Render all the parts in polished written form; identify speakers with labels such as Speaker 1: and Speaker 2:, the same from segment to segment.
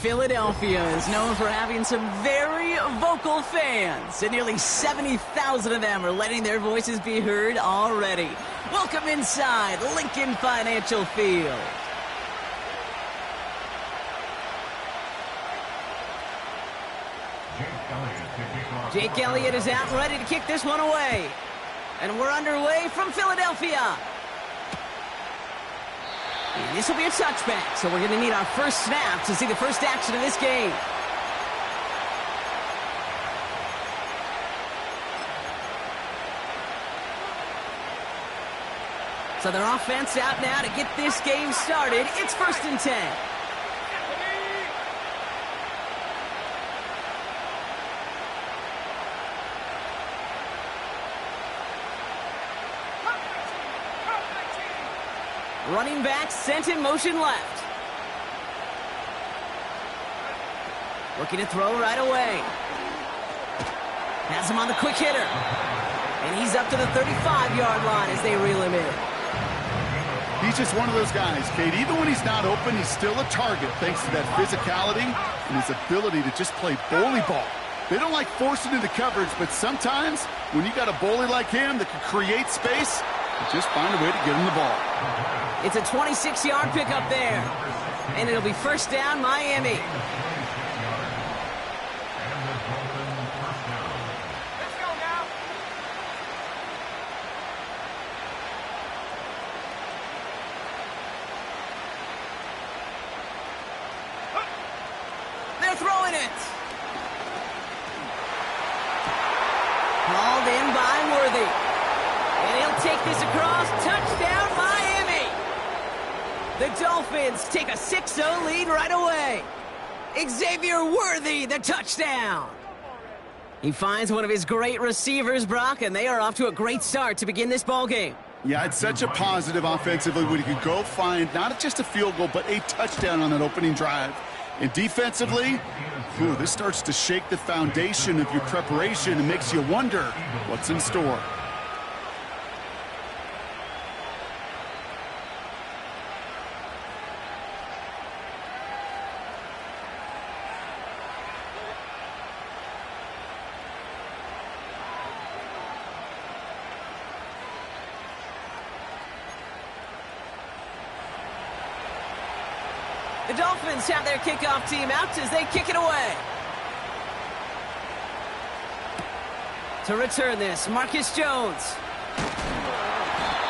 Speaker 1: Philadelphia is known for having some very vocal fans, and nearly 70,000 of them are letting their voices be heard already. Welcome inside Lincoln Financial Field. Jake Elliott is out and ready to kick this one away. And we're underway from Philadelphia. And this will be a touchback, so we're going to need our first snap to see the first action of this game. So their offense out now to get this game started. It's 1st and 10. Running back sent in motion left. Looking to throw right away. Has him on the quick hitter. And he's up to the 35-yard line as they reel him in.
Speaker 2: He's just one of those guys, Kate. Even when he's not open, he's still a target thanks to that physicality and his ability to just play bully ball. They don't like forcing into coverage, but sometimes when you got a bully like him that can create space, you just find a way to get him the ball.
Speaker 1: It's a 26-yard pickup there. And it'll be 1st down, Miami.
Speaker 3: Let's go now.
Speaker 1: They're throwing it. Hauled in by Worthy. And he'll take this across. Touchdown, Miami. The Dolphins take a 6-0 lead right away. Xavier Worthy, the touchdown. He finds one of his great receivers, Brock, and they are off to a great start to begin this ball game.
Speaker 2: Yeah, it's such a positive offensively when you can go find not just a field goal, but a touchdown on that opening drive. And defensively, this starts to shake the foundation of your preparation and makes you wonder what's in store.
Speaker 1: The Dolphins have their kickoff team out as they kick it away. To return this, Marcus Jones.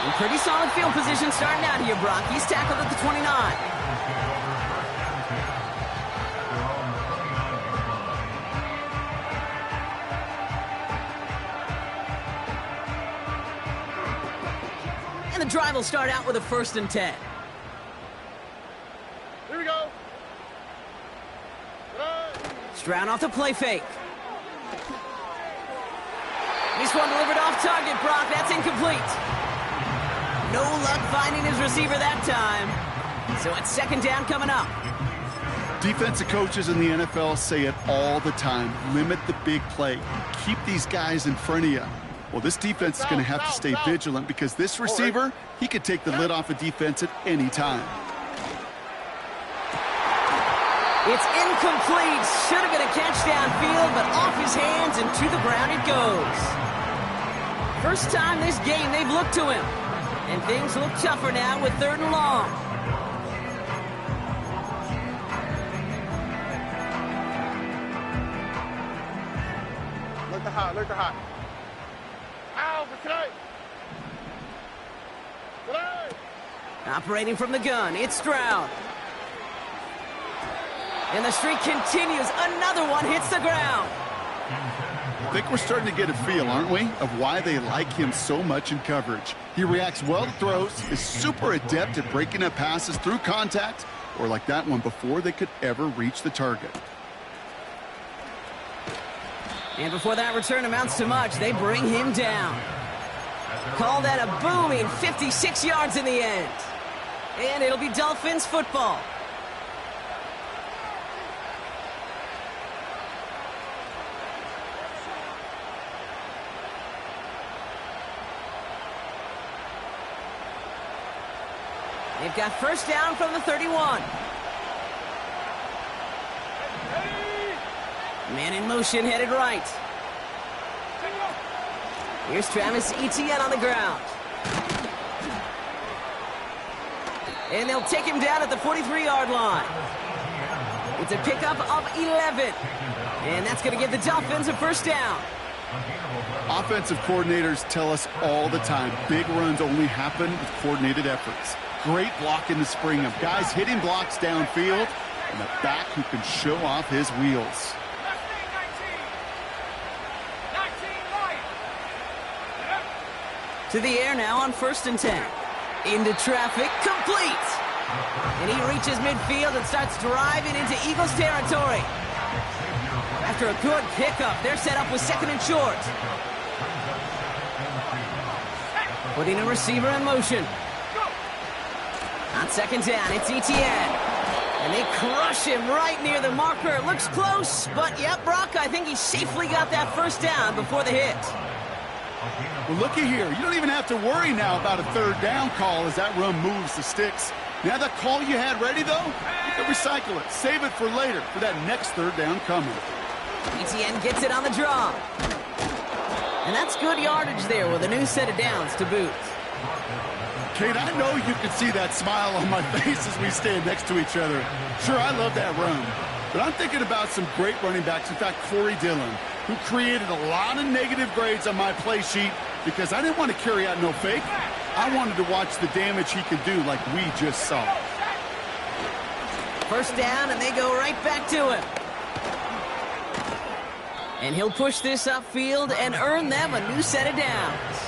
Speaker 1: In pretty solid field position starting out here, Brock. He's tackled at the 29. And the drive will start out with a 1st and 10.
Speaker 3: Here we go.
Speaker 1: Stroud off the play fake. This one delivered off target, Brock. That's incomplete. No luck finding his receiver that time. So it's 2nd down coming up.
Speaker 2: Defensive coaches in the NFL say it all the time. Limit the big play. Keep these guys in front of you. Well, this defense is going to have to stay vigilant because this receiver, he could take the lid off a defense at any time.
Speaker 1: It's incomplete. Should have been a catch downfield, but off his hands and to the ground it goes. First time this game they've looked to him. And things look tougher now with 3rd and long.
Speaker 3: Look the hot. Ow,
Speaker 1: Operating from the gun, it's Stroud. And the streak continues. Another one hits the ground.
Speaker 2: I think we're starting to get a feel, aren't we, of why they like him so much in coverage. He reacts well to throws, is super adept at breaking up passes through contact, or like that one before they could ever reach the target.
Speaker 1: And before that return amounts to much, they bring him down. Call that a booming 56 yards in the end. And it'll be Dolphins football. They've got first down from the 31. Man in motion, headed right. Here's Travis Etienne on the ground. And they'll take him down at the 43-yard line. It's a pickup of 11. And that's going to give the Dolphins a first down.
Speaker 2: Offensive coordinators tell us all the time, big runs only happen with coordinated efforts. Great block in the spring of guys hitting blocks downfield and a back who can show off his wheels.
Speaker 1: To the air now on 1st and 10. Into traffic, complete. And he reaches midfield and starts driving into Eagles territory. After a good pickup, they're set up with 2nd and short. Putting a receiver in motion. On 2nd down, it's Etienne. And they crush him right near the marker. It looks close, but yep, Brock, I think he safely got that first down before the hit.
Speaker 2: Well, looky here. You don't even have to worry now about a 3rd down call as that run moves the sticks. Now that call you had ready, though, you can recycle it. Save it for later for that next 3rd down coming.
Speaker 1: Etienne gets it on the draw. And that's good yardage there with a new set of downs to boot.
Speaker 2: Kate, I know you can see that smile on my face as we stand next to each other. Sure, I love that run. But I'm thinking about some great running backs. In fact, Corey Dillon, who created a lot of negative grades on my play sheet because I didn't want to carry out no fake. I wanted to watch the damage he could do like we just saw.
Speaker 1: First down, and they go right back to him. And he'll push this upfield and earn them a new set of downs.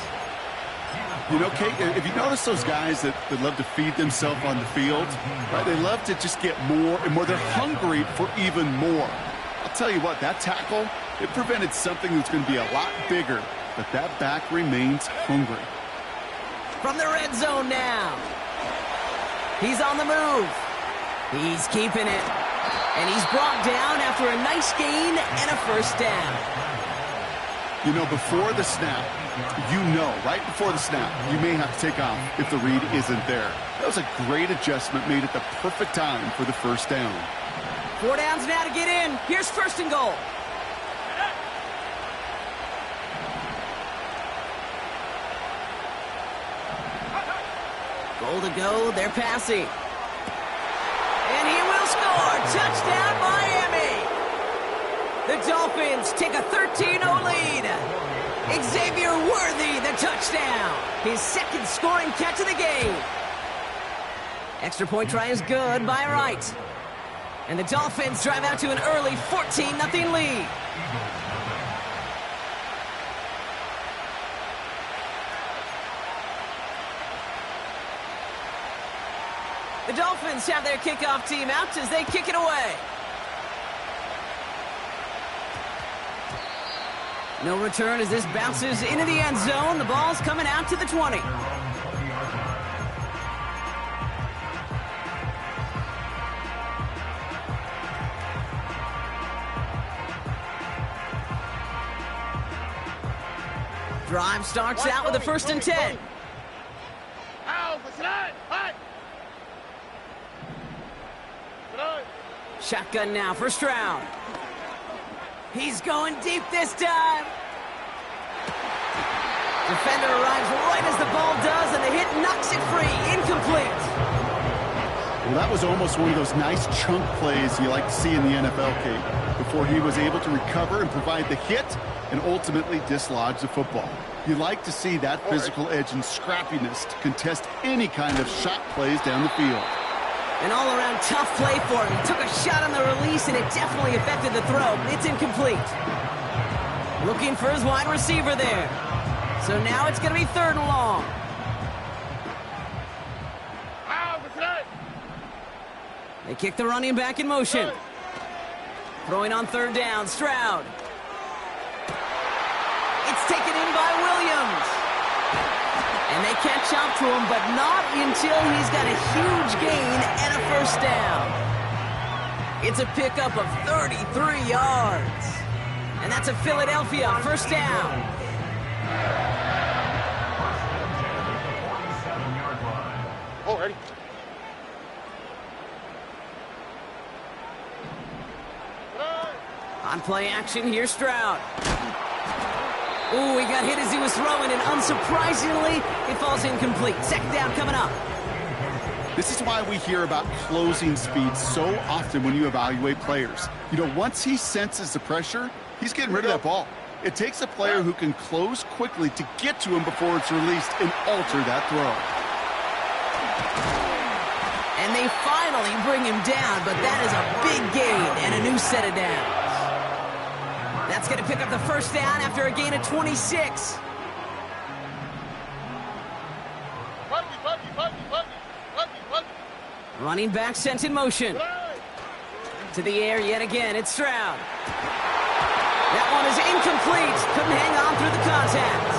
Speaker 2: You know, Kate, if you notice those guys that love to feed themselves on the field, right, they love to just get more and more. They're hungry for even more. I'll tell you what, that tackle, it prevented something that's going to be a lot bigger, but that back remains hungry.
Speaker 1: From the red zone now. He's on the move. He's keeping it. And he's brought down after a nice gain and a first down.
Speaker 2: You know, before the snap, right before the snap, you may have to take off if the read isn't there. That was a great adjustment made at the perfect time for the first down.
Speaker 1: 4 downs now to get in. Here's 1st and goal. Goal to go, they're passing. And he will score. Touchdown, Miami. The Dolphins take a 13-0 lead. Xavier Worthy, the touchdown. His 2nd scoring catch of the game. Extra point try is good by Wright. And the Dolphins drive out to an early 14-0 lead. The Dolphins have their kickoff team out as they kick it away. No return as this bounces into the end zone. The ball's coming out to the 20. Drive starts out with a 1st and 10. Shotgun now for Stroud. He's going deep this time. Defender arrives right as the ball does, and the hit knocks it free. Incomplete.
Speaker 2: Well, that was almost one of those nice chunk plays you like to see in the NFL, Kate, before he was able to recover and provide the hit and ultimately dislodge the football. You like to see that physical edge and scrappiness to contest any kind of shot plays down the field.
Speaker 1: An all-around tough play for him. He took a shot on the release, and it definitely affected the throw. It's incomplete. Looking for his wide receiver there. So now it's going to be 3rd and long. They kick the running back in motion. Throwing on 3rd down, Stroud. It's taken in by Williams. catch up to him, but not until he's got a huge gain and a first down. It's a pickup of 33 yards. And that's a Philadelphia first down.
Speaker 3: Oh, ready.
Speaker 1: On play action, here's Stroud. Ooh, he got hit as he was throwing, and unsurprisingly, it falls incomplete. Second down coming up.
Speaker 2: This is why we hear about closing speed so often when you evaluate players. You know, once he senses the pressure, he's getting rid of that ball. It takes a player who can close quickly to get to him before it's released and alter that throw.
Speaker 1: And they finally bring him down, but that is a big gain and a new set of downs. That's going to pick up the first down after a gain of 26. Running back sent in motion. To the air yet again, it's Stroud. That one is incomplete. Couldn't hang on through the contact.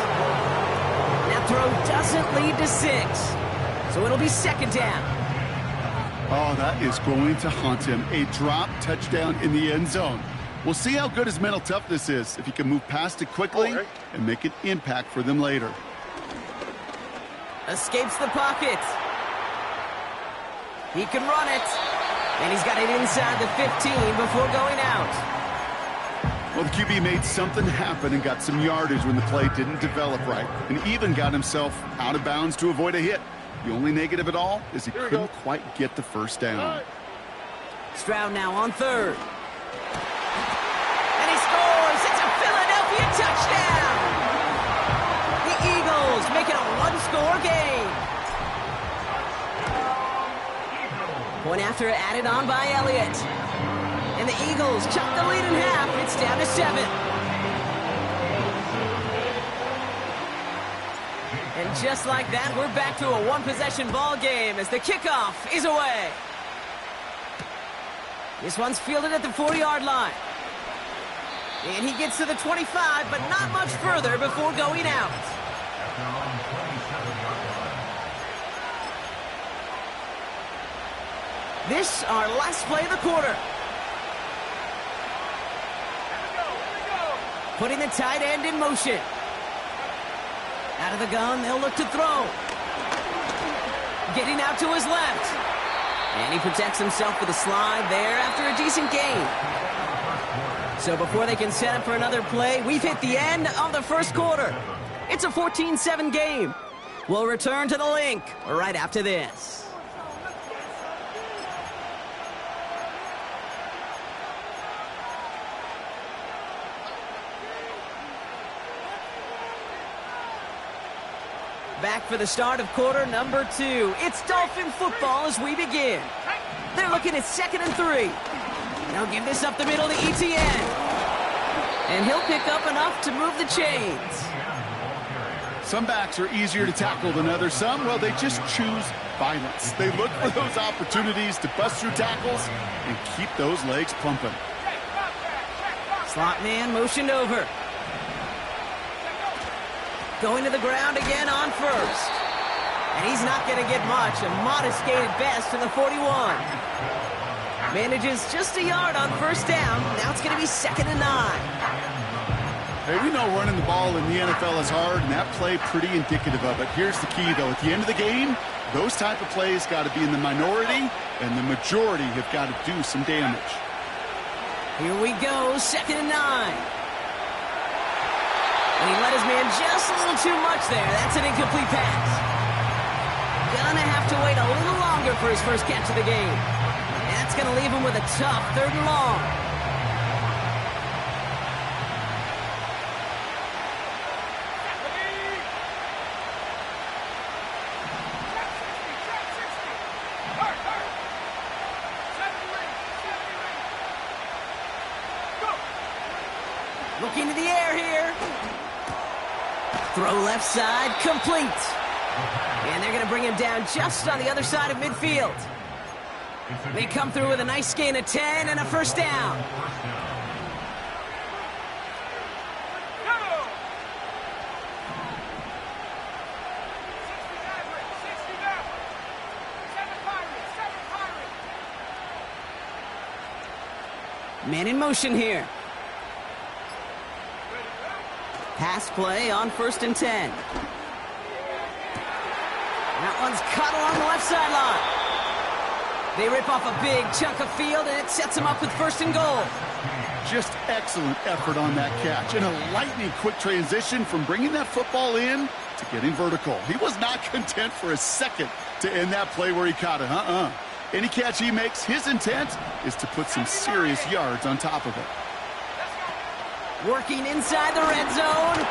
Speaker 1: That throw doesn't lead to 6. So it'll be second down.
Speaker 2: Oh, that is going to haunt him. A drop touchdown in the end zone. We'll see how good his mental toughness is if he can move past it quickly and make an impact for them later.
Speaker 1: Escapes the pocket. He can run it. And he's got it inside the 15 before going out.
Speaker 2: Well, the QB made something happen and got some yardage when the play didn't develop right, and even got himself out of bounds to avoid a hit. The only negative at all is he couldn't quite get the first down.
Speaker 1: Stroud now on third. And he scores! It's a Philadelphia touchdown! The Eagles make it a one-score game. Point after added on by Elliott. And the Eagles chop the lead in half. It's down to 7. And just like that, we're back to a one-possession ball game as the kickoff is away. This one's fielded at the 4-yard line. And he gets to the 25, but not much further before going out. This, our last play of the quarter. Putting the tight end in motion. Out of the gun, they'll look to throw. Getting out to his left. And he protects himself with a slide there after a decent gain. So before they can set up for another play, we've hit the end of the first quarter. It's a 14-7 game. We'll return to the link right after this. Back for the start of quarter number 2. It's Dolphin football as we begin. They're looking at 2nd and 3. They'll give this up the middle to ETN. And he'll pick up enough to move the chains.
Speaker 2: Some backs are easier to tackle than others. Some, well, they just choose violence. They look for those opportunities to bust through tackles and keep those legs pumping.
Speaker 1: Slot man motioned over. Going to the ground again on first. And he's not going to get much. A modest gain at best to the 41. Manages just a yard on first down. Now it's going to be 2nd and 9.
Speaker 2: Hey, we know running the ball in the NFL is hard, and that play pretty indicative of it. Here's the key, though. At the end of the game, those type of plays got to be in the minority, and the majority have got to do some damage.
Speaker 1: Here we go, 2nd and 9. And he let his man just a little too much there. That's an incomplete pass. Gonna have to wait a little longer for his first catch of the game. That's gonna leave him with a tough 3rd and long. Looking to the air here. Throw left side, complete. And they're going to bring him down just on the other side of midfield. They come through with a nice gain of 10 and a first down. Man in motion here. Pass play on 1st and 10. That one's caught along the left sideline. They rip off a big chunk of field, and it sets them up with 1st and goal.
Speaker 2: Just excellent effort on that catch. And a lightning quick transition from bringing that football in to getting vertical. He was not content for a second to end that play where he caught it. Any catch he makes, his intent is to put some serious yards on top of it.
Speaker 1: Working inside the red zone.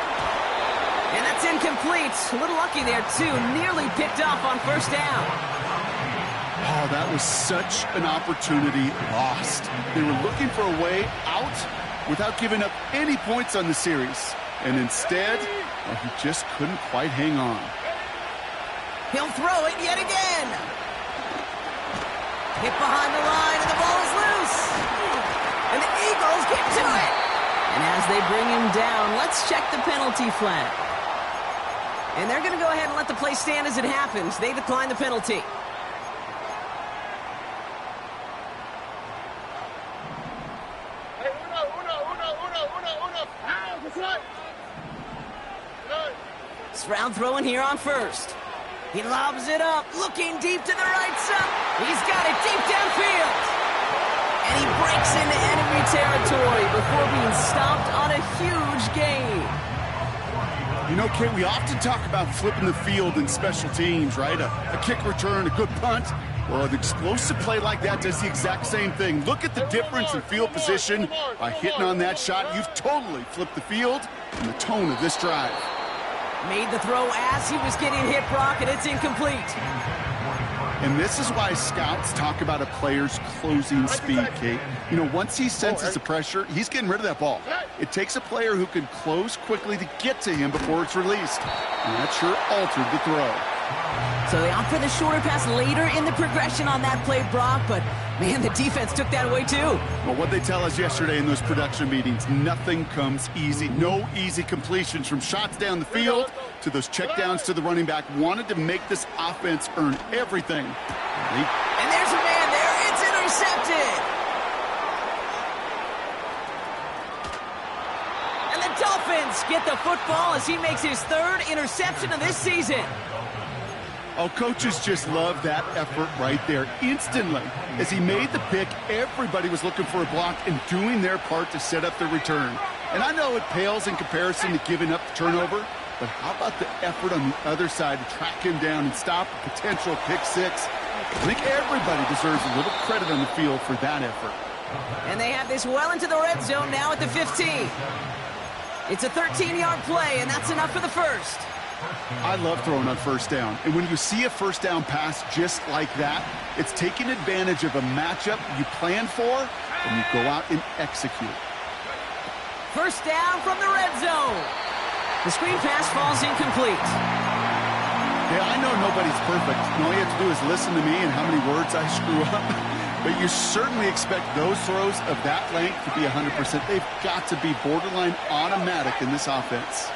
Speaker 1: And that's incomplete. A little lucky there, too. Nearly picked off on 1st down.
Speaker 2: Oh, that was such an opportunity lost. They were looking for a way out without giving up any points on the series. And instead, well, he just couldn't quite hang on.
Speaker 1: He'll throw it yet again. Hit behind the line, and the ball is loose. And the Eagles get to it. And as they bring him down, let's check the penalty flag. And they're going to go ahead and let the play stand as it happens. They decline the penalty. Stroud throwing here on 1st. He lobs it up, looking deep to the right side. He's got it deep downfield. And he breaks into enemy territory before being stopped on a huge gain.
Speaker 2: You know, Kate, we often talk about flipping the field in special teams, right? A kick return, a good punt. Well, an explosive play like that does the exact same thing. Look at the difference in field position. By hitting on that shot, you've totally flipped the field and the tone of this drive.
Speaker 1: Made the throw as he was getting hit, Brock, and it's incomplete.
Speaker 2: And this is why scouts talk about a player's closing speed, Kate. You know, once he senses the pressure, he's getting rid of that ball. It takes a player who can close quickly to get to him before it's released. And that sure altered the throw.
Speaker 1: So they opt for the shorter pass later in the progression on that play, Brock, but man, the defense took that away too.
Speaker 2: Well, what they tell us yesterday in those production meetings, nothing comes easy. No easy completions from shots down the field to those checkdowns to the running back. Wanted to make this offense earn everything.
Speaker 1: And there's a man there. It's intercepted. And the Dolphins get the football as he makes his 3rd interception of this season.
Speaker 2: Oh, coaches just love that effort right there. Instantly, as he made the pick, everybody was looking for a block and doing their part to set up the return. And I know it pales in comparison to giving up the turnover, but how about the effort on the other side to track him down and stop a potential pick six? I think everybody deserves a little credit on the field for that effort.
Speaker 1: And they have this well into the red zone now at the 15. It's a 13-yard play, and that's enough for the 1st.
Speaker 2: I love throwing on 1st down. And when you see a 1st down pass just like that, it's taking advantage of a matchup you planned for, and you go out and execute.
Speaker 1: 1st down from the red zone. The screen pass falls incomplete.
Speaker 2: Yeah, I know nobody's perfect. And all you have to do is listen to me and how many words I screw up. But you certainly expect those throws of that length to be 100%. They've got to be borderline automatic in this offense.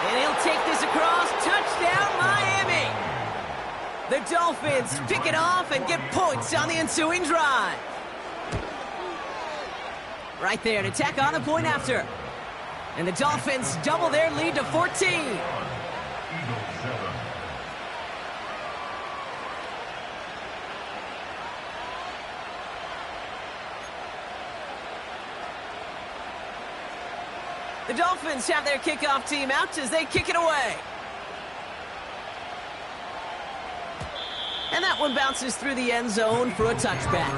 Speaker 1: And he'll take this across. Touchdown, Miami. The Dolphins pick it off and get points on the ensuing drive. Right there to tack on a point after. And the Dolphins double their lead to 14. The Dolphins have their kickoff team out as they kick it away. And that one bounces through the end zone for a touchback.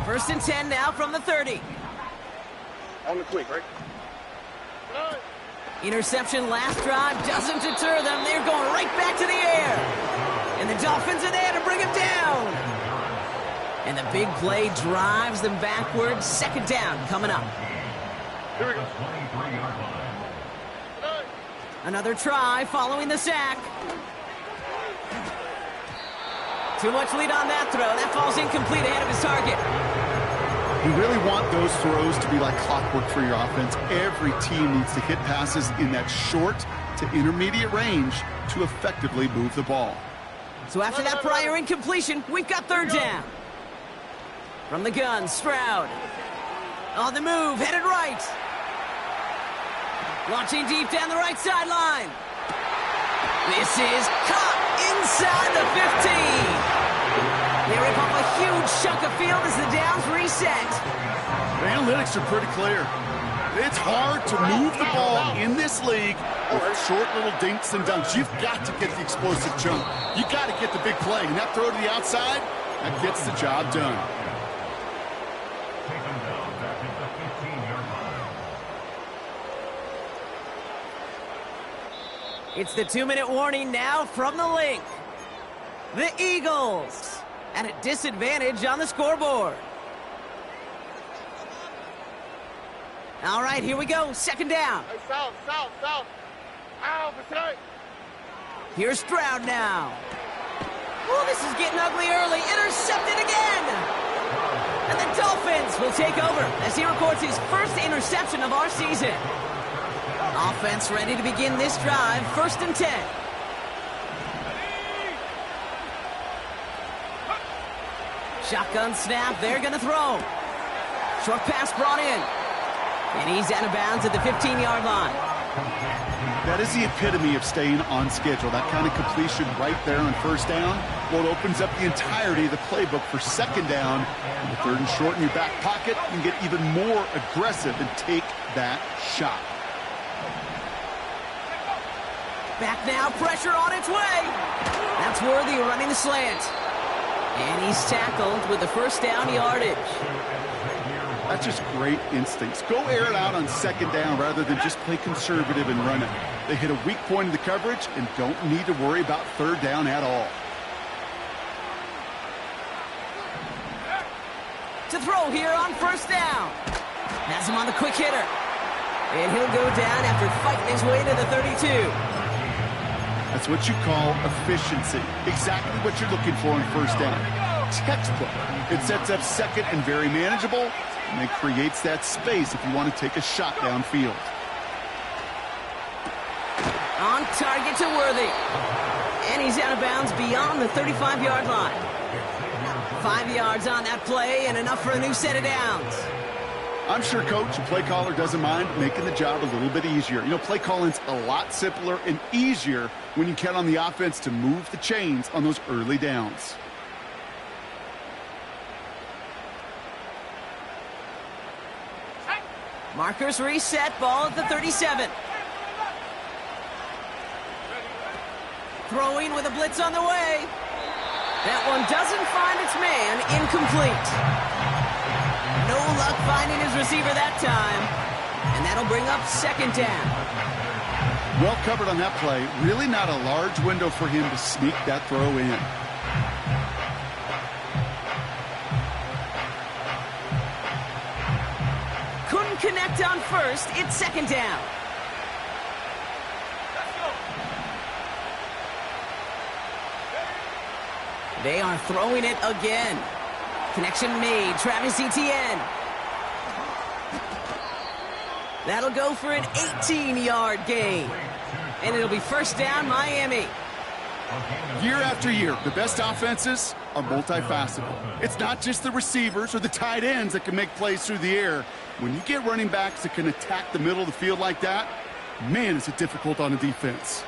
Speaker 1: First and 10 now from the 30.
Speaker 3: On the quick, right?
Speaker 1: Interception last drive doesn't deter them. They're going right back to the air. And the Dolphins are there to bring him down. And the big play drives them backwards. 2nd down coming up.
Speaker 3: Here we go.
Speaker 1: Another try following the sack. Too much lead on that throw. That falls incomplete ahead of his target.
Speaker 2: You really want those throws to be like clockwork for your offense. Every team needs to hit passes in that short to intermediate range to effectively move the ball.
Speaker 1: So after that prior incompletion, we've got third down. From the gun, Stroud. On the move, headed right. Launching deep down the right sideline. This is caught inside the 15. They rip off a huge chunk of field as the downs reset.
Speaker 2: The analytics are pretty clear. It's hard to move the ball in this league with short little dinks and dunks. You've got to get the explosive jump. You've got to get the big play. And that throw to the outside, that gets the job done.
Speaker 1: It's the 2-minute warning now from the link. The Eagles at a disadvantage on the scoreboard. All right, here we go. Second down.
Speaker 3: Hey, south. Ow, beside.
Speaker 1: Here's Stroud now. Oh, this is getting ugly early. Intercepted again. And the Dolphins will take over as he records his first interception of our season. Offense ready to begin this drive. 1st and 10. Shotgun snap. They're going to throw. Short pass brought in. And he's out of bounds at the 15-yard line.
Speaker 2: That is the epitome of staying on schedule. That kind of completion right there on first down. Well, it opens up the entirety of the playbook for second down. And the 3rd and short in your back pocket, you can get even more aggressive and take that shot.
Speaker 1: Back now, pressure on its way. That's Worthy running the slant. And he's tackled with the first down yardage.
Speaker 2: That's just great instincts. Go air it out on second down rather than just play conservative and run it. They hit a weak point in the coverage and don't need to worry about third down at all.
Speaker 1: To throw here on first down. Has him on the quick hitter. And he'll go down after fighting his way to the 32.
Speaker 2: That's what you call efficiency. Exactly what you're looking for on first down. Textbook. It sets up second and very manageable, and it creates that space if you want to take a shot downfield.
Speaker 1: On target to Worthy. And he's out of bounds beyond the 35-yard line. 5 yards on that play and enough for a new set of downs.
Speaker 2: I'm sure coach and play caller doesn't mind making the job a little bit easier. You know, play calling's a lot simpler and easier when you count on the offense to move the chains on those early downs.
Speaker 1: Markers reset, ball at the 37. Throwing with a blitz on the way. That one doesn't find its man, incomplete. No luck finding his receiver that time. And that'll bring up second down.
Speaker 2: Well covered on that play. Really not a large window for him to sneak that throw in.
Speaker 1: Couldn't connect on first. It's second down. They are throwing it again. Connection made. Travis Etienne. That'll go for an 18-yard gain. And it'll be first down, Miami.
Speaker 2: Year after year, the best offenses are multifaceted. It's not just the receivers or the tight ends that can make plays through the air. When you get running backs that can attack the middle of the field like that, man, is it difficult on a defense.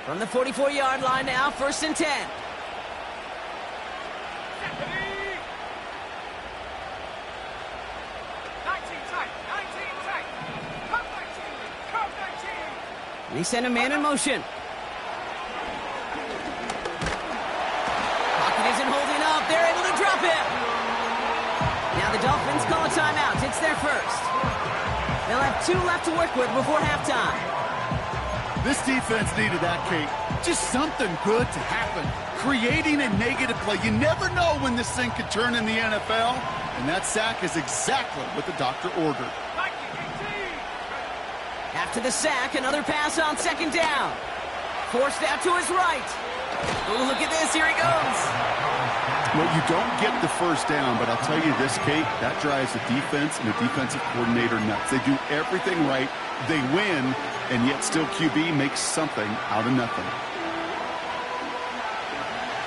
Speaker 1: From the 44-yard line now, 1st and 10. They send a man in motion. Pocket isn't holding up. They're able to drop him. Now the Dolphins call a timeout. It's their first. They'll have 2 left to work with before halftime.
Speaker 2: This defense needed that, Kate. Just something good to happen. Creating a negative play. You never know when this thing could turn in the NFL. And that sack is exactly what the doctor ordered.
Speaker 1: After the sack, another pass on second down. Forced out to his right. Oh, look at this. Here he goes.
Speaker 2: Well, you don't get the first down, but I'll tell you this, Kate, that drives the defense and the defensive coordinator nuts. They do everything right. They win, and yet still QB makes something out of nothing.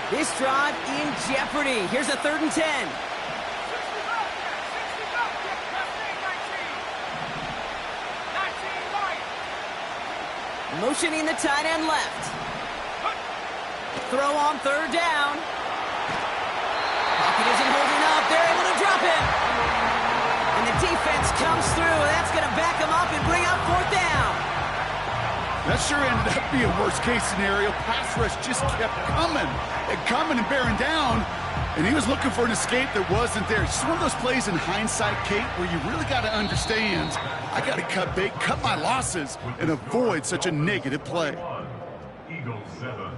Speaker 1: This drive in jeopardy. Here's a 3rd and 10. Motioning the tight end left. Throw on 3rd down. Pocket isn't holding up. They're able to drop him. And the defense comes through. That's going to back him up and bring up 4th down.
Speaker 2: That sure ended up being worst-case scenario. Pass rush just kept coming and bearing down. And he was looking for an escape that wasn't there. It's just one of those plays in hindsight, Kate, where you really got to understand, I got to cut bait, cut my losses, and avoid such a negative play.
Speaker 4: Eagles 7.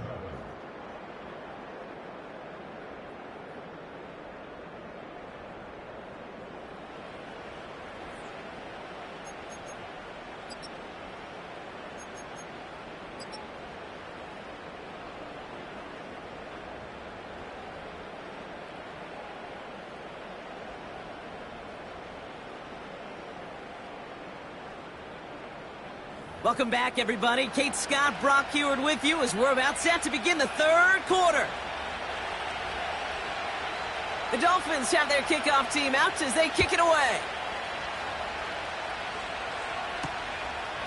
Speaker 1: Welcome back, everybody. Kate Scott, Brock Heward with you as we're about set to begin the 3rd quarter. The Dolphins have their kickoff team out as they kick it away.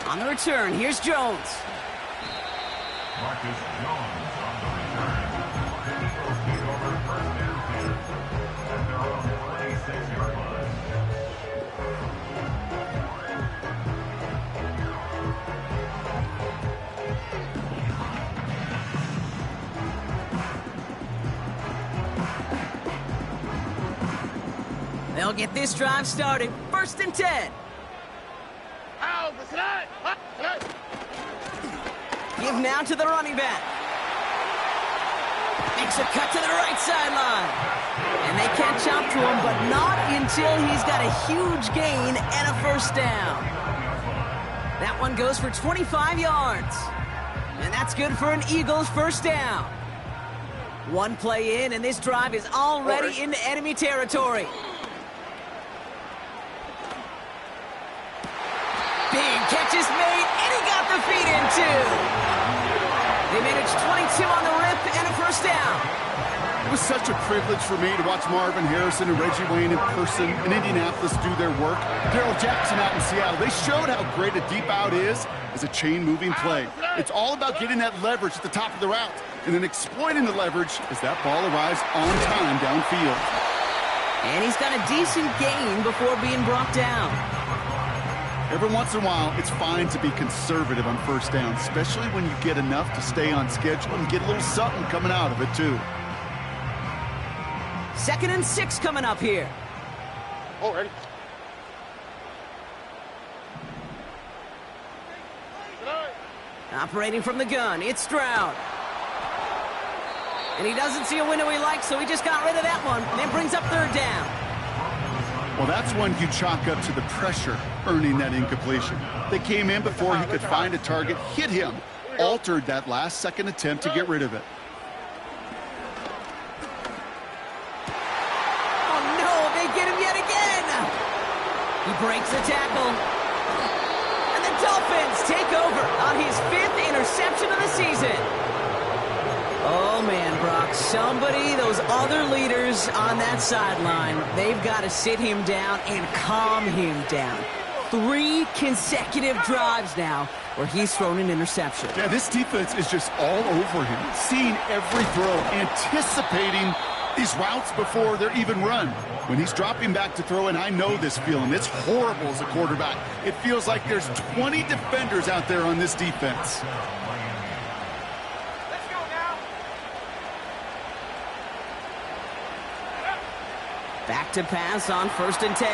Speaker 1: On the return, here's Jones.
Speaker 4: Marcus Jones on the return. The Eagles take over 1st and 10 at their own 26-yard line.
Speaker 1: They'll get this drive started. 1st and 10. Give now to the running back. Makes a cut to the right sideline. And they catch up to him, but not until he's got a huge gain and a 1st down. That one goes for 25 yards. And that's good for an Eagles 1st down. One play in, and this drive is already into enemy territory. Big catch is made, and he got the feet in, too. They managed 22 on the rip and a 1st down.
Speaker 2: It was such a privilege for me to watch Marvin Harrison and Reggie Wayne in person in Indianapolis do their work. Darrell Jackson out in Seattle. They showed how great a deep out is as a chain-moving play. It's all about getting that leverage at the top of the route and then exploiting the leverage as that ball arrives on time downfield.
Speaker 1: And he's got a decent gain before being brought down.
Speaker 2: Every once in a while, it's fine to be conservative on 1st down, especially when you get enough to stay on schedule and get a little something coming out of it, too.
Speaker 1: 2nd and 6 coming up here.
Speaker 3: Ready.
Speaker 1: Operating from the gun, it's Stroud. And he doesn't see a window he likes, so he just got rid of that one. And it brings up 3rd down.
Speaker 2: Well, that's when you chalk up to the pressure earning that incompletion. They came in before he could find a target, hit him, altered that last-second attempt to get rid of it.
Speaker 1: Oh, no, they get him yet again. He breaks the tackle. And the Dolphins take over on his 5th interception of the season. Oh, man, Brock, somebody, those other leaders on that sideline, they've got to sit him down and calm him down. 3 consecutive drives now where he's thrown an interception.
Speaker 2: Yeah, this defense is just all over him, seeing every throw, anticipating these routes before they're even run. When he's dropping back to throw, and I know this feeling, it's horrible as a quarterback. It feels like there's 20 defenders out there on this defense.
Speaker 1: Back to pass on 1st and 10.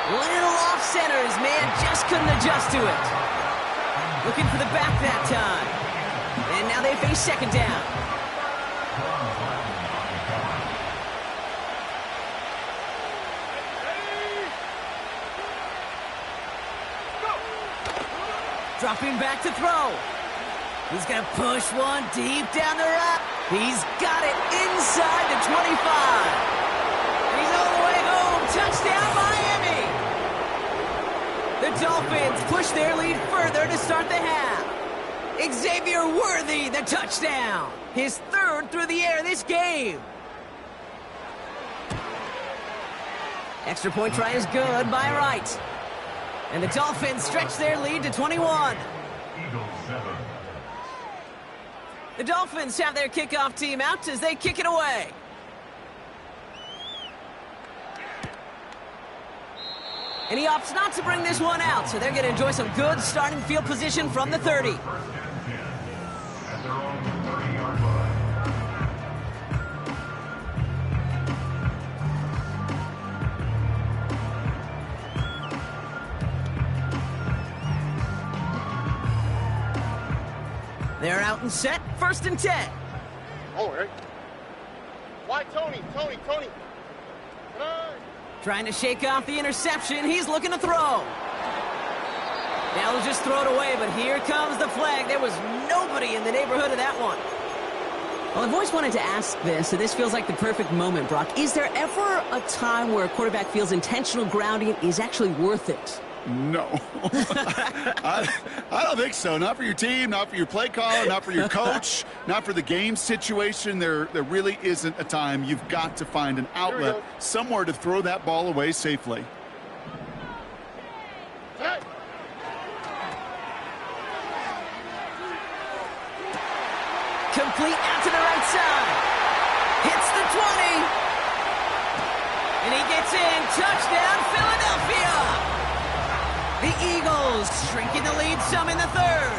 Speaker 1: Little off center. His man just couldn't adjust to it. Looking for the back that time. And now they face 2nd down. Dropping back to throw. He's going to push one deep down the right. He's got it inside the 25. He's all the way home. Touchdown, Miami. The Dolphins push their lead further to start the half. Xavier Worthy, the touchdown. His 3rd soared through the air this game. Extra point try is good by Wright. And the Dolphins stretch their lead to 21.
Speaker 4: Eagles 7.
Speaker 1: The Dolphins have their kickoff team out as they kick it away. And he opts not to bring this one out, so they're going to enjoy some good starting field position from the 30.
Speaker 4: First and 10 at their own 30-yard line.
Speaker 1: They're out and set, first and 10.
Speaker 3: Oh, right. Why, Tony? Come on.
Speaker 1: Trying to shake off the interception. He's looking to throw. Now he'll just throw it away, but here comes the flag. There was nobody in the neighborhood of that one.
Speaker 5: Well, I've always wanted to ask this, and this feels like the perfect moment, Brock. Is there ever a time where a quarterback feels intentional grounding is actually worth it?
Speaker 2: No. I don't think so. Not for your team, not for your play caller, not for your coach, not for the game situation. There really isn't a time. You've got to find an outlet, somewhere to throw that ball away safely.
Speaker 3: Hey.
Speaker 1: Complete out to the right side. Hits the 20. And he gets in. Touchdown, Philadelphia. The Eagles shrinking the lead some in the third.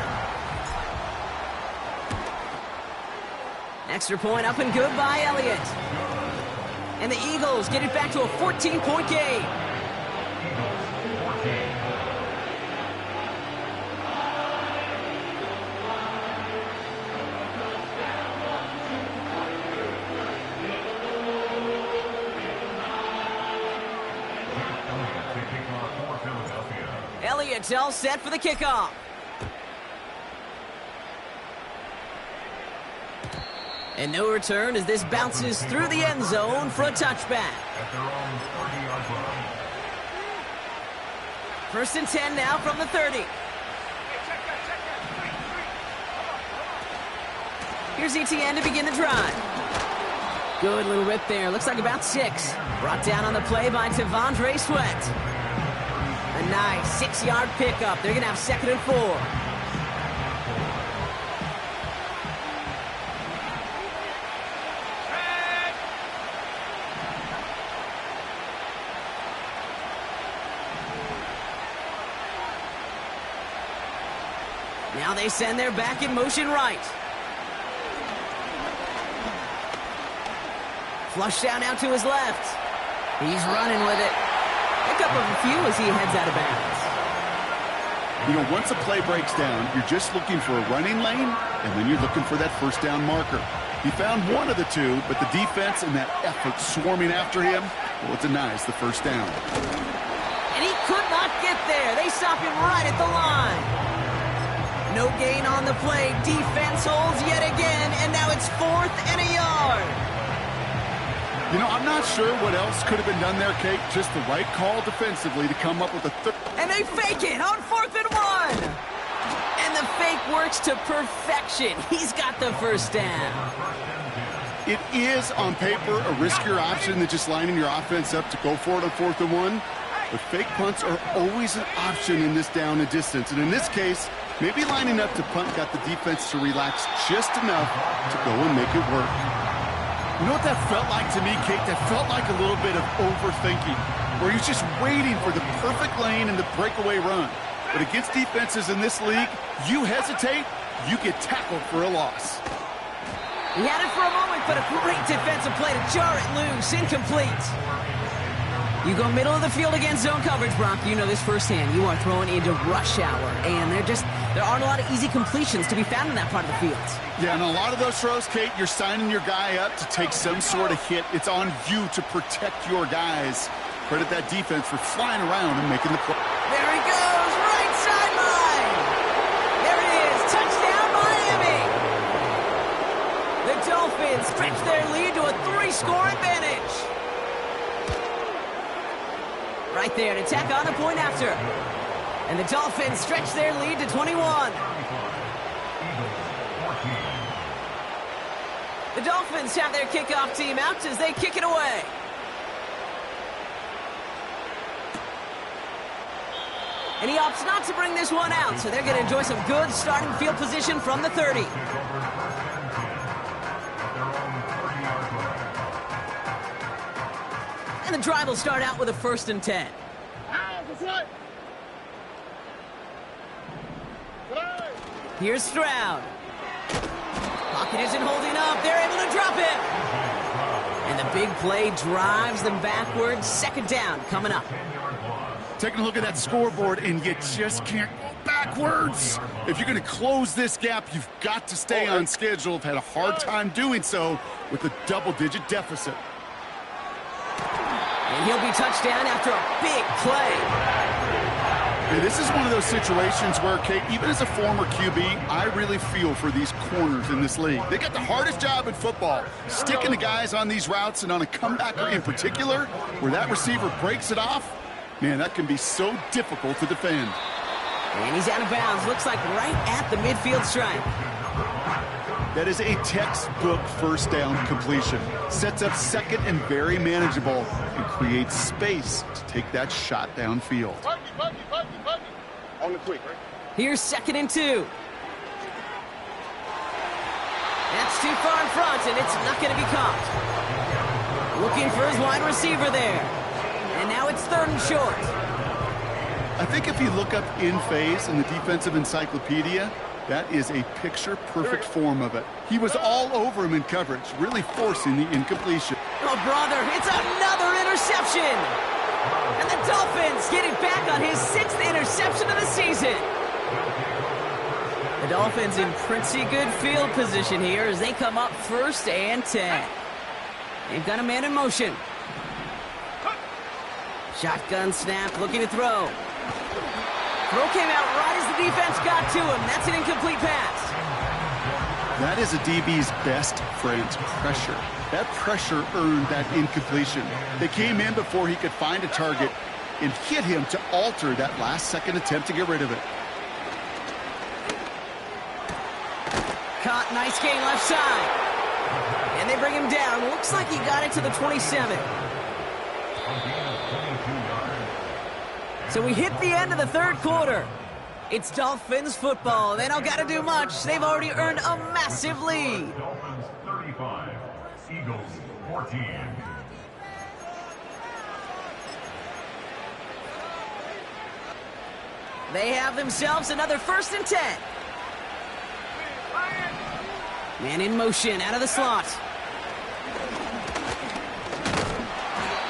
Speaker 1: Extra point up and good by Elliott. And the Eagles get it back to a 14-point game. Elliott's all set for the kickoff. And no return as this bounces through the end zone for a touchback.
Speaker 4: At their own 30-yard line.
Speaker 1: First and 10 now from the 30. Here's ETN to begin the drive. Good little rip there. Looks like about 6. Brought down on the play by T'Vondre Sweat. A nice 6-yard pickup. They're going to have 2nd and 4. Now they send their back in motion right. Flush down out to his left. He's running with it. Pick up a few as he heads out of bounds.
Speaker 2: You know, once a play breaks down, you're just looking for a running lane, and then you're looking for that first down marker. He found one of the two, but the defense and that effort swarming after him, well, it denies the first down.
Speaker 1: And he could not get there. They stop him right at the line. No gain on the play. Defense holds yet again, and now it's 4th and a yard.
Speaker 2: You know, I'm not sure what else could have been done there, Kate. Just the right call defensively to come up with a third.
Speaker 1: And they fake it on 4th and 1. And the fake works to perfection. He's got the first down.
Speaker 2: It is, on paper, a riskier option than just lining your offense up to go for it on 4th and 1. But fake punts are always an option in this down and distance. And in this case, maybe lining up to punt got the defense to relax just enough to go and make it work. You know what that felt like to me, Kate? That felt like a little bit of overthinking, where he's just waiting for the perfect lane and the breakaway run. But against defenses in this league, you hesitate, you get tackled for a loss.
Speaker 1: He had it for a moment, but a great defensive play to jar it loose. Incomplete. You go middle of the field against zone coverage, Brock. You know this firsthand. You are throwing into rush hour, and there aren't a lot of easy completions to be found in that part of the field.
Speaker 2: Yeah, and a lot of those throws, Kate, you're signing your guy up to take some sort of hit. It's on you to protect your guys. Credit that defense for flying around and making the play.
Speaker 1: There he goes, right sideline. There it is, touchdown Miami. The Dolphins stretch their lead to a 3-score advantage. Right there to tack on a point after. And the Dolphins stretch their lead to 21. The Dolphins have their kickoff team out as they kick it away. And he opts not to bring this one out, so they're going to enjoy some good starting field position from the 30. And the drive will start out with a 1st and 10. Here's Stroud. Pocket isn't holding up. They're able to drop him. And the big play drives them backwards. 2nd down coming up.
Speaker 2: Taking a look at that scoreboard, and you just can't go backwards. If you're going to close this gap, you've got to stay on schedule. I've had a hard time doing so with a double-digit deficit.
Speaker 1: And he'll be touchdown after a big play.
Speaker 2: And this is one of those situations where, Kate, even as a former QB, I really feel for these corners in this league. They got the hardest job in football, sticking the guys on these routes, and on a comebacker in particular, where that receiver breaks it off. Man, that can be so difficult to defend.
Speaker 1: And he's out of bounds. Looks like right at the midfield stripe.
Speaker 2: That is a textbook 1st down completion. Sets up 2nd and very manageable and creates space to take that shot downfield.
Speaker 3: Buggy. On the quick, right?
Speaker 1: Here's 2nd and 2. That's too far in front, and it's not going to be caught. Looking for his wide receiver there. And now it's 3rd and short.
Speaker 2: I think if you look up in phase in the defensive encyclopedia, that is a picture-perfect form of it. He was all over him in coverage, really forcing the incompletion.
Speaker 1: Oh, brother, it's another interception. And the Dolphins getting back on his 6th interception of the season. The Dolphins in pretty good field position here as they come up 1st and 10. They've got a man in motion. Shotgun snap, looking to throw. Throw came out right as the defense got to him. That's an incomplete pass.
Speaker 2: That is a DB's best friend, pressure. That pressure earned that incompletion. They came in before he could find a target and hit him to alter that last-second attempt to get rid of it.
Speaker 1: Caught, nice gain left side. And they bring him down. Looks like he got it to the 27. So we hit the end of the 3rd quarter. It's Dolphins football. They don't got to do much. They've already earned a massive lead.
Speaker 4: Dolphins 35, Eagles 14.
Speaker 1: They have themselves another 1st and 10. Man in motion out of the slot.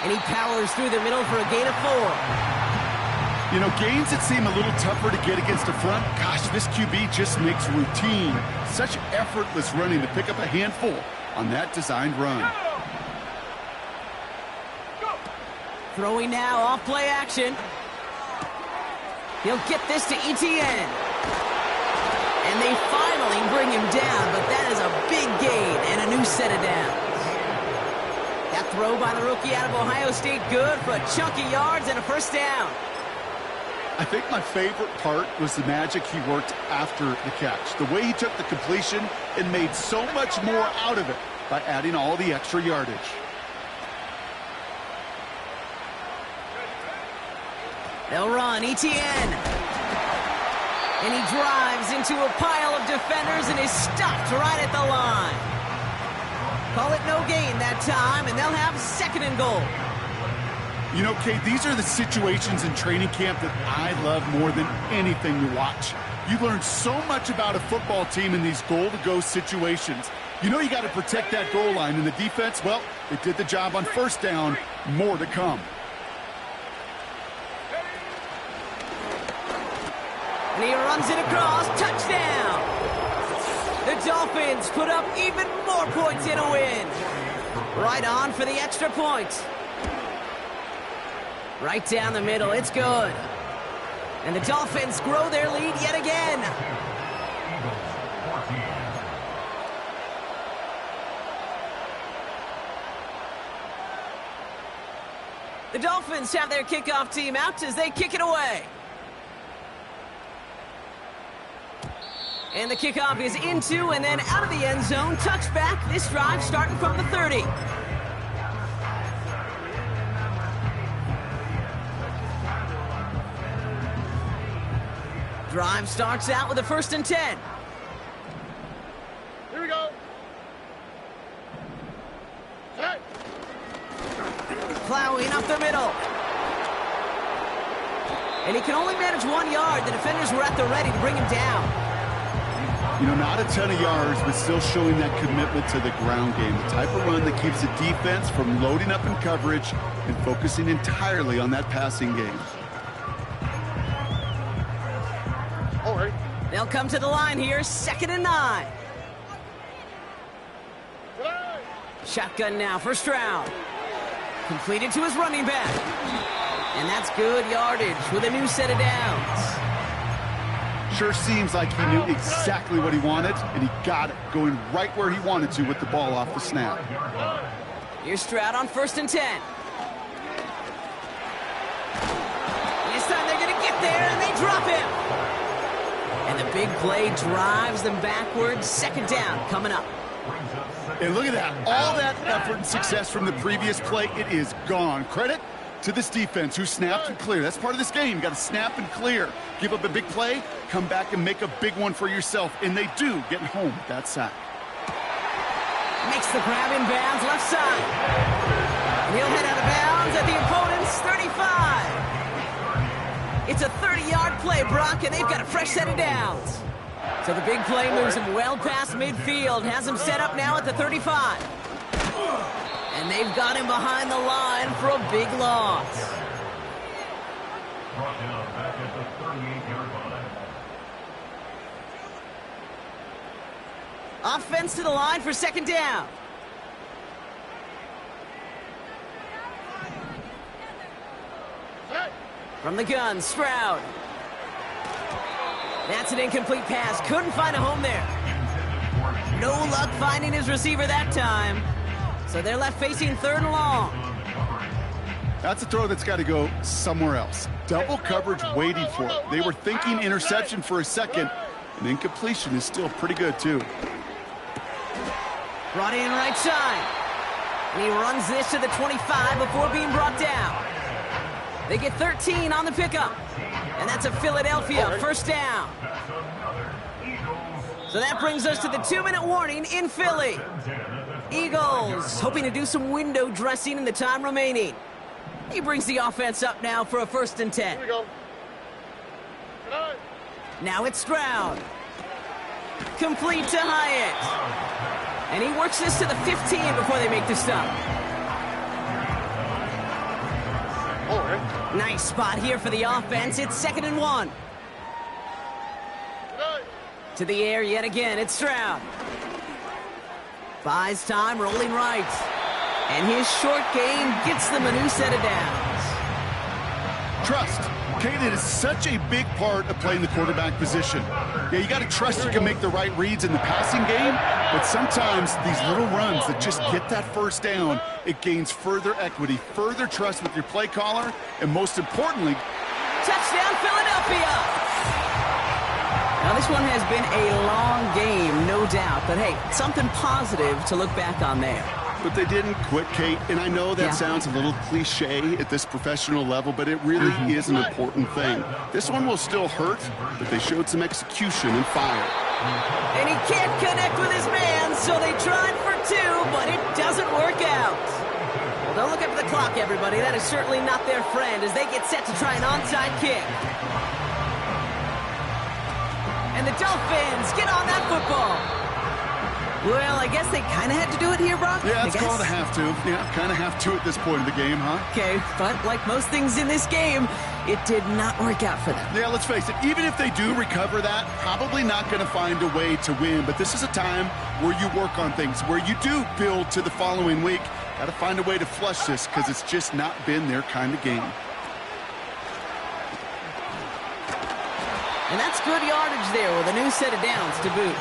Speaker 1: And he powers through the middle for a gain of 4.
Speaker 2: You know, gains that seem a little tougher to get against the front, gosh, this QB just makes routine. Such effortless running to pick up a handful on that designed run.
Speaker 1: Throwing now, off play action. He'll get this to ETN. And they finally bring him down, but that is a big gain and a new set of downs. That throw by the rookie out of Ohio State, good for a chunky yards and a 1st down.
Speaker 2: I think my favorite part was the magic he worked after the catch. The way he took the completion and made so much more out of it by adding all the extra yardage.
Speaker 1: They'll run, ETN. And he drives into a pile of defenders and is stopped right at the line. Call it no gain that time, and they'll have 2nd and goal.
Speaker 2: You know, Kate, these are the situations in training camp that I love more than anything to watch. You learn so much about a football team in these goal-to-go situations. You know you got to protect that goal line, and the defense, well, they did the job on 1st down. More to come.
Speaker 1: And he runs it across. Touchdown! The Dolphins put up even more points in a win. Right on for the extra point. Right down the middle. It's good. And the Dolphins grow their lead yet again. The Dolphins have their kickoff team out as they kick it away. And the kickoff is into and then out of the end zone. Touchback. This drive starting from the 30. Drive starts out with a 1st and 10.
Speaker 3: Here we go. Set.
Speaker 1: Plowing up the middle. And he can only manage 1 yard. The defenders were at the ready to bring him down.
Speaker 2: You know, not a ton of yards, but still showing that commitment to the ground game. The type of run that keeps the defense from loading up in coverage and focusing entirely on that passing game.
Speaker 3: All right.
Speaker 1: They'll come to the line here, 2nd and 9. Shotgun now, 1st round. Completed to his running back. And that's good yardage with a new set of downs.
Speaker 2: Sure seems like he knew exactly what he wanted, and he got it, going right where he wanted to with the ball off the snap.
Speaker 1: Here's Stroud on 1st and 10. This time they're going to get there, and they drop him. And the big play drives them backwards. 2nd down coming up.
Speaker 2: And look at that. All that effort and success from the previous play, it is gone. Credit to this defense who snapped and cleared. That's part of this game. You got to snap and clear. Give up a big play, come back and make a big one for yourself. And they do, getting home with that sack.
Speaker 1: Makes the grab in bounds, left side. And he'll head out of bounds at the opponent's 35. It's a 30-yard play, Brock, and they've got a fresh set of downs. So the big play moves him well past midfield, has him set up now at the 35. And they've got him behind the line for a big loss.
Speaker 4: Brought down back at the 38-yard line.
Speaker 1: Offense to the line for 2nd down. From the gun, Stroud. That's an incomplete pass. Couldn't find a home there. No luck finding his receiver that time. So they're left facing 3rd and long.
Speaker 2: That's a throw that's got to go somewhere else. Double coverage waiting for it. They were thinking interception for a second, and incompletion is still pretty good, too.
Speaker 1: Brought in right side. And he runs this to the 25 before being brought down. They get 13 on the pickup. And that's a Philadelphia 1st down. So that brings us to the 2-minute warning in Philly. Eagles hoping to do some window dressing in the time remaining. He brings the offense up now for a 1st and 10.
Speaker 3: Here we go.
Speaker 1: Now it's Stroud. Complete to Hyatt. And he works this to the 15 before they make the stop.
Speaker 3: All right.
Speaker 1: Nice spot here for the offense. It's 2nd and 1. To the air yet again. It's Stroud. Buys time, rolling right. And his short game gets them a new set of downs.
Speaker 2: Trust. Kate, it is such a big part of playing the quarterback position. Yeah, you got to trust you can make the right reads in the passing game, but sometimes these little runs that just get that 1st down, it gains further equity, further trust with your play caller, and most importantly,
Speaker 1: Touchdown, Philadelphia! Now, this one has been a long game, no doubt, but hey, something positive to look back on there.
Speaker 2: but they didn't quit, Kate. And I know that sounds a little cliche at this professional level, but it really is an important thing. This one will still hurt, but they showed some execution and fire.
Speaker 1: And he can't connect with his man, so they tried for two, but it doesn't work out. Well, don't look up at the clock, everybody. That is certainly not their friend as they get set to try an onside kick. And the Dolphins get on that football. Well, I guess they kind of had to do it here, Brock.
Speaker 2: Yeah, it's called a have to. Yeah, kind of have to at this point of the game, huh?
Speaker 1: Okay, but like most things in this game, it did not work out for them.
Speaker 2: Yeah, let's face it, even if they do recover that, probably not going to find a way to win. But this is a time where you work on things, where you do build to the following week. Got to find a way to flush this because it's just not been their kind of game.
Speaker 1: And that's good yardage there with a new set of downs to boot.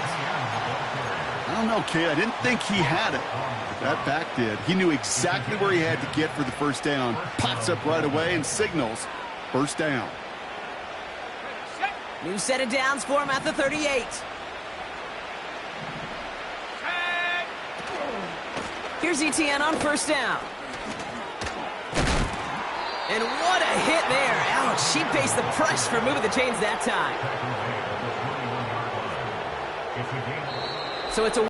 Speaker 2: I don't know, kid. I didn't think he had it. That back did. He knew exactly where he had to get for the first down. Pops up right away and signals first down.
Speaker 1: New set of downs for him at the 38. Here's ETN on first down. And what a hit there. Ouch, she faced the press for moving the chains that time. So it's a